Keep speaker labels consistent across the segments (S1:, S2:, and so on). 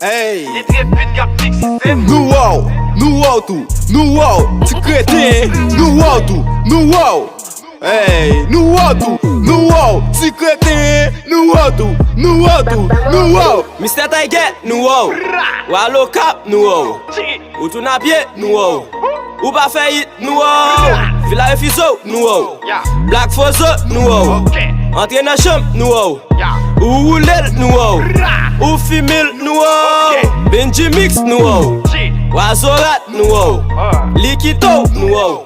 S1: Hey,
S2: Nou wou tout, nou wou, ti kreten, nou wou tout, nou wou. Hey, nou wou tout, nou wou, ti kreten, nou wou tout, nou wou tout, nou wou.
S3: Mr. Tiger, nou wou. Ou à lo cap, nou wou. Ou tout na pied, nou wou. Ou pas fait hit, nou wou. Villa Fiso, nou wou. Black Fosso, nou wou. Entre dans chambre, nou wou. Ou roulel, nou wou. Ou femelle, nou wou. Benji Mix, nou wou. Ou Azorat, nou wou. Likito, nou wou.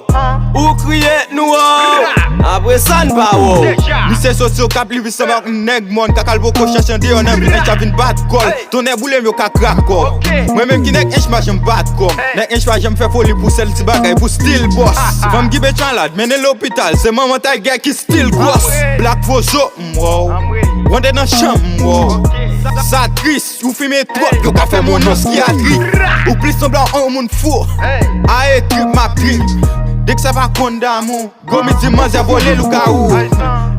S3: Ou crier, nou wou. Après ça, n'pa wou.
S1: mi se sosyo kap li wisa bak neg mon kakal boko chachan de yon vin en chavin bat kol. Ton e boule yo ka crack ko. Mwen menm ki nek ench ma jem bat kom. Nek ench ma jem fe foli pou sel ti bagay pou still boss. Fam gibe chan lad mene l'hopital se maman Tiger ki still gross. Black Fosso wow. Wande nan cham wow. Sa tris, ou filme trop yo ka fe mon oskiatri. Ou plis son blan an moun fou. Ae trip ma trip. Dès que ça va condamner, gomi di manze volé le kaou.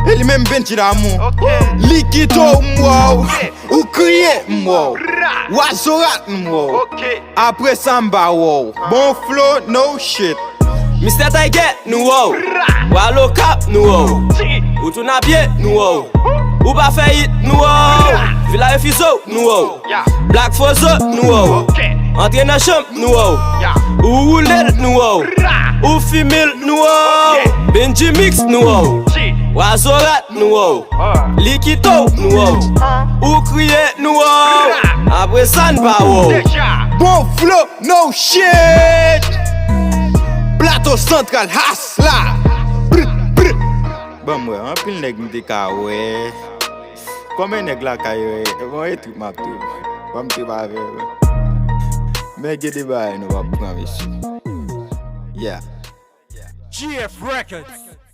S1: Ele même benchi d'amour. Likito wow. Ou crier wow. Ou Azorat wow. Après samba wow. Bon flow no shit.
S3: Mr. Tiger, nou wou. Ou à lo cap, nou wou. Ou tout na pied, nou wou. Ou pas fait hit, nou wou. Villa Fiso, nou wou. Black Fosso, nou wou. Entre dans chambre, nou wou. Ou roulel, nou wou. Ou femelle, nou wou. Benji Mix, nou wou. Ou Azorat, nou wou. Likito, nou wou. Ou crier, nou wou. Après ça, n'pa wou.
S1: Bon flow no shit. Plateau central hasla. Bon mwen, an pil neg mte ka we. Komen neg la ka yo e. Bon e trip map tou. Bon mte ba ve we. Men gede ba e nou wap pran we shi. Yeah.
S4: GF Records.